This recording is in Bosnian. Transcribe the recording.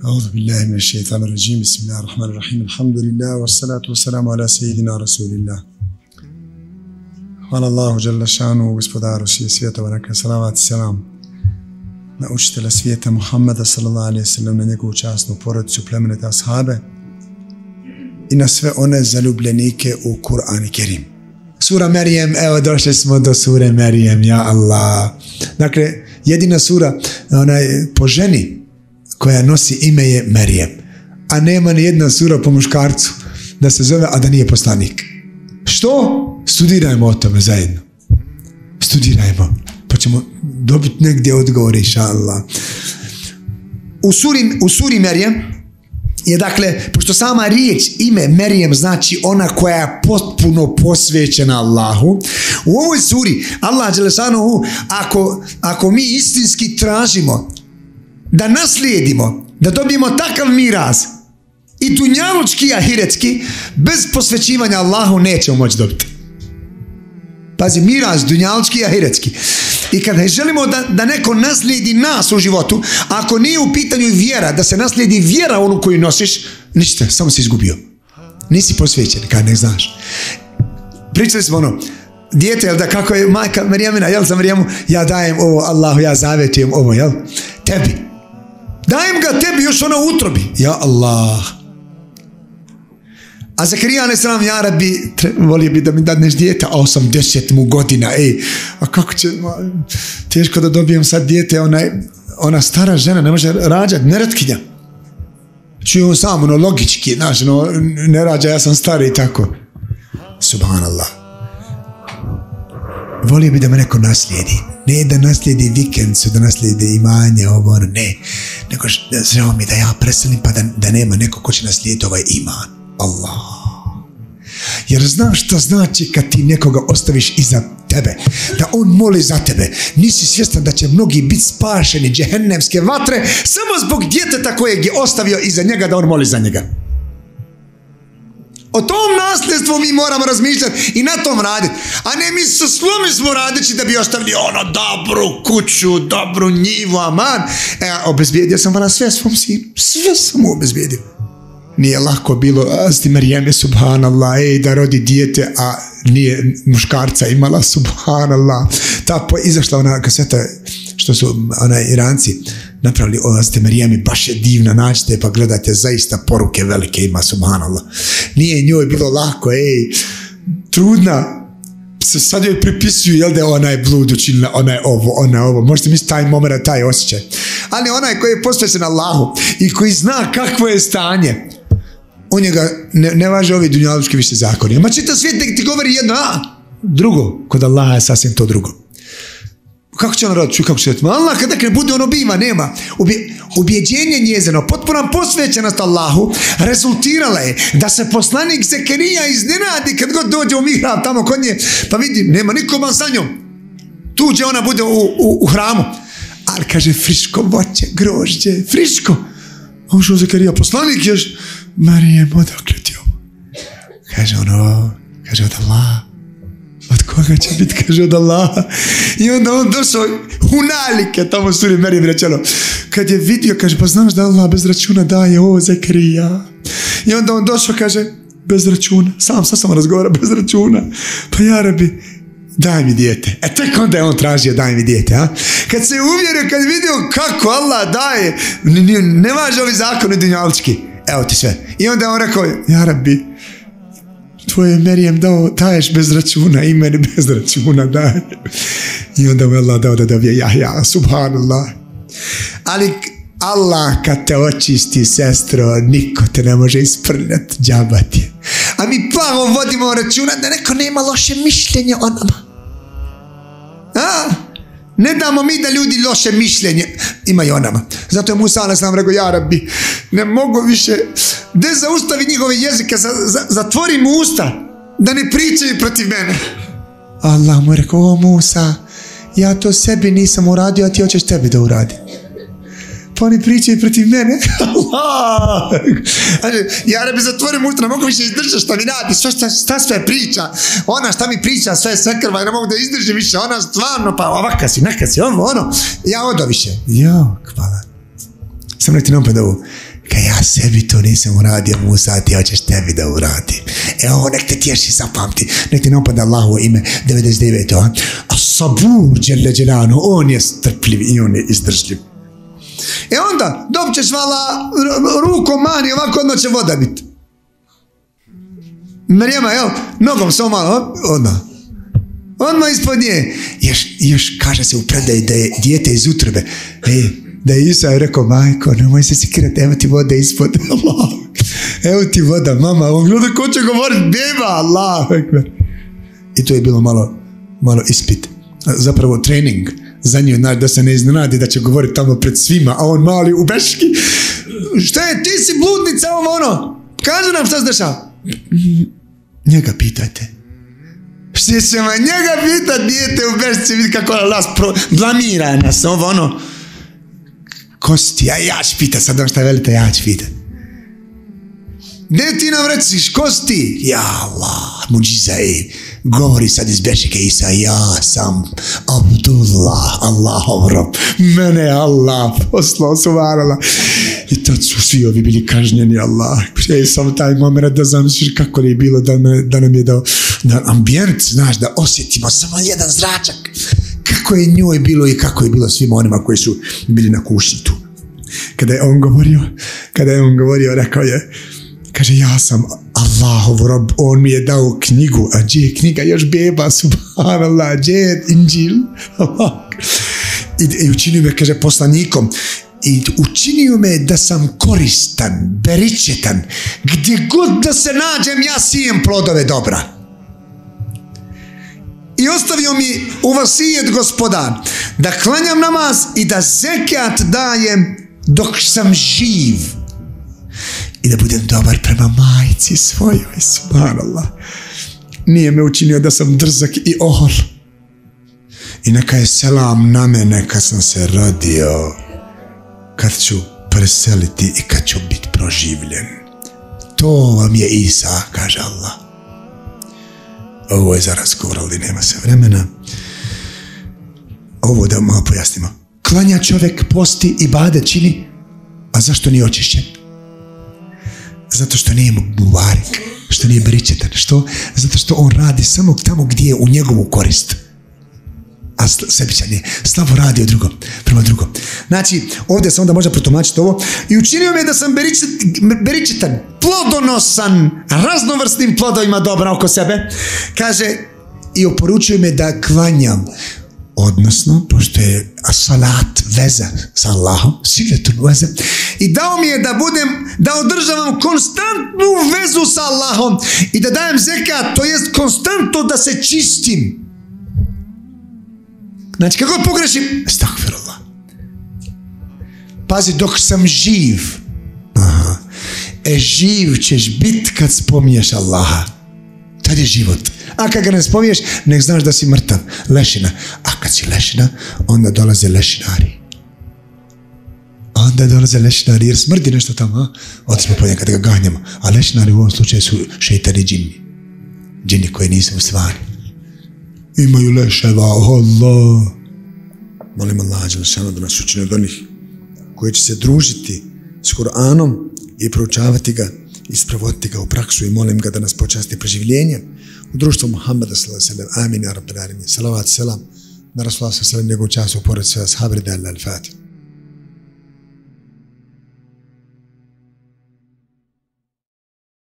أعوذ بالله من الشيطان الرجيم بسم الله الرحمن الرحيم الحمد لله والصلاة والسلام على سيدنا رسول الله. Hvala Allahu dželle šanu, gospodaru svih svjetova, neka salavat i selam na učitelja svijeta Muhammeda sallallahu alejhi ve sellem, na njegovu časnu porodicu, plemenite ashabe i na sve one zaljubljenike u Kur'an i Kerim. Sura Merijem, evo došli smo do sure Merijem, ja Allah. Dakle, jedina sura po ženi koja nosi ime je Merijem, a nema ni jedna sura po muškarcu da se zove, a da nije poslanik. Što? Studirajmo o tome zajedno. Studirajmo, pa ćemo dobiti negdje odgovor, inša Allah. U suri Merijem je, dakle, pošto sama riječ ime Merijem znači ona koja je potpuno posvećena Allahu, u ovoj suri Allah dželešanuhu, ako mi istinski tražimo da naslijedimo, da dobijemo takav miraz i dunjalučki i ahiretski, bez posvećivanja Allahu nećemo moći dobiti. Pazi, miraz dunjalučki i ahiretski. I kada želimo da neko naslijedi nas u životu, ako nije u pitanju vjera, da se naslijedi vjera onu koju nosiš, ništa, samo si izgubio. Nisi posvećen, kad ne znaš. Pričali smo ono, dijete, jel da, kako je majka Marijamina, jel, za Marijamu, ja dajem ovo Allahu, ja zavetujem ovo, jel, tebi. Dajem ga tebi još ono u utrobi, ja Allah. A Zakarija a.s. ja Rabbi, volio bi da mi dadneš dijete, a 80 mu godina, a kako će, teško da dobijem sad dijete, ona stara žena ne može rađati, neretkinja. Čujem sam, logički, znaš, ne rađa, ja sam stari i tako. Subhanallah. Volio bi da me neko naslijedi. Ne da naslijedi vikencu, da naslijedi imanje, ovo, ono, ne. Nego žao mi da ja preselim pa da nema neko ko će naslijediti ovaj iman. Allah. Jer znaš što znači kad ti nekoga ostaviš iza tebe, da on moli za tebe. Nisi svjestan da će mnogi biti spašeni džehennemske vatre samo zbog djeteta kojeg je ostavio iza njega, da on moli za njega. O tom nasljedstvu mi moramo razmišljati i na tom raditi. A ne mi se smo radeći da bi ostavili ono dobru kuću, dobru njivu, aman. Obezbijedio sam vam sve svom sinu. Sve sam mu obezbijedio. Nije lako bilo, sti Marijeme, subhanallah, da rodi dijete, a nije muškarca imala, subhanallah. Izašla ona kaseta što su Iranci napravili o sti Marijeme, baš je divna, nađite pa gledajte, zaista poruke velike ima, subhanallah. Nije njoj bilo lako, trudna, sad joj pripisuju, jel da je ona je blud učinila, ona je ovo, možete misliti taj moment, taj osjećaj. Ali onaj koji je posvećen Allahu i koji zna kakvo je stanje, u njega ne važe ovi dunjalučki više zakoni. Ma čita svijet nek ti govori jedno, drugo, kod Allaha je sasvim to drugo. Kako će on raditi? Kako će raditi? Allah kada ne bude, ono biva, nema. Ubjeđenje njezino, potpuno posvećenost Allahu, rezultirala je da se poslanik Zakarija iznenadi kad god dođe u mihrab tamo kod nje, pa vidi, nema nikoman sa njom. Tu gdje ona bude u hramu. Ali kaže, friško voće, grožđe, friško. A ušao Zakarija, poslanik još, Marijem, odakle ti ovo? Kaže kaže od Allaha. Od koga će biti? Kaže od Allaha. I onda on došao hunalike, tamo suri Merijem rečeno. Kad je vidio, kaže, pa znaš da Allah bez računa daje ovo Zakarija. I onda on došao, kaže, bez računa. Sam razgovara, bez računa. Pa ja Rabbi, daj mi dijete. Tek onda je on tražio daj mi dijete. Kad se uvjerio, kad je vidio kako Allah daje, ne važe ovi zakoni dunjalučki. Evo ti sve. I onda je on rekao, ja Rabbi, tvoje Merijem daješ bez računa i meni bez računa daje. I onda mu je Allah dao da dobije Jahja, subhanallah. Ali Allah kad te očisti, sestro, niko te ne može isprljati, džabat je. A mi plavo vodimo računa da neko nema loše mišljenje o nama. Ne damo mi da ljudi loše mišljenje imaju o nama. Zato je Musa a.s. rekao, ja Rabbi, ne mogu više, da zaustavi njihove jezike, zatvori mu usta, da ne pričaju protiv mene. Allah mu je rekao, o Musa, ja to sebi nisam uradio, a ti hoćeš tebi da uradi. Pa oni pričaju protiv mene. Allah! Ja Rabbi, zatvorim usta, ne mogu više izdržati šta mi radi, šta sve priča. Ona šta mi priča, sve krva, ne mogu da izdržim više. Ona stvarno, pa ovaka si, neka si, ono. Ja odo više. Jo, hvala. Sam rekli nam pa da ovo. ja sebi to nisam uradio, Musa, ti hoćeš tebi da uradi. Evo, nek te tješi, zapamti, nek ti ne opada Allahovo ime 99. A sabur, dželle dželanu, on je strpljiv i on je izdržljiv. Onda, dobit ćeš vala rukom mani, ovako odmah će voda biti. Marijema, jel, nogom samo malo, odmah ispod nje. Još kaže se u predaji da je dijete iz utrobe. Da je Isa rekao, majko, nemoj se sikirati, evo ti voda ispod. Allah. Evo ti voda, mama. On gleda ko će govoriti, beba, Allah. I to je bilo malo ispit. Zapravo trening za nju, da se ne iznenadi da će govoriti tamo pred svima, a on mali u beški. Šta je, ti si bludnica, kaži nam šta se dešava. Njega pitajte. Što ćemo njega pitat, dijete u bešci, vidi kako nas blamira nas, ko si ti, ja ću pitat, sad šta velite, ja ću pitat. Ne ti nam reciš, ko si ti? Ja Allah, muđiza govori sad iz bešike Isa, ja sam Abdullah, Allahov rob, mene Allah poslao, subhanallah. I tad su svi ovi bili kažnjeni, Allah. Sam taj moment da zamisliš kako je bilo da nam je dao ambijent, znaš, da osjetimo samo jedan zračak. Kako je njoj bilo i kako je bilo svima onima koji su bili na kušnji tu. Kada je on govorio, rekao je, kaže, ja sam Allahov rob, on mi je dao knjigu, a gdje je knjiga, još beba, subhanallah, gdje je Inđil, i učinio me, kaže, poslanikom, i učinio me da sam koristan, beričetan, gdje god da se nađem, ja sijem plodove dobra. I ostavio mi u vasijet Gospodar da klanjam namaz i da zekat dajem dok sam živ i da budem dobar prema majci svojoj, subhanallah. Nije me učinio da sam drzak i ohol. I neka je selam na mene kad sam se rodio, kad ću preseliti i kad ću biti proživljen. To vam je Isa, kaže Allah. Ovo je za razgovor, ali nema se vremena. Ovo da malo pojasnimo. Klanja čovjek, posti, ibadet čini, a zašto nije očišćen? Zato što nije mubarik, što nije beričetan. Što? Zato što on radi samo tamo gdje je u njegovu korist. A sebičan je, slabo radi prema drugom. Znači, ovdje se onda može protumačiti ovo. I učinio me da sam beričetan, plodonosan, raznovrsnim plodovima dobra oko sebe. Kaže, i oporučuje me da klanjam. Odnosno, pošto je salat veza sa Allahom, siletun veza, i dao mi je da održavam konstantnu vezu sa Allahom i da dajem zekat, to jest konstantno da se čistim. Znači, kako pogrešim? Astagfirullah. Pazi, dok sam živ. Aha. Živ ćeš bit kad spominješ Allaha. Tad je život. A kad ga ne spominješ, nek znaš da si mrtav. Lešina. A kad si lešina, onda dolaze lešinari. Jer smrdi nešto tamo. Ovdje smo povijek kad ga ganjamo. A lešinari u ovom slučaju su šeitani džini. Džini koji nisu u stvari. Imaju leševa, Allah. Molim Allah da nas učini od onih koji će se družiti s Kur'anom i proučavati ga i sprovoditi ga u praksu i molim ga da nas počasti preživljenjem u društvu Muhammeda sallallahu alejhi ve sellem. Amin ya rabbal alamin. Salavat selam na Rasulullah sallallahu alejhi ve sellem, njegov času pored sve ashabi da al-Fatiha.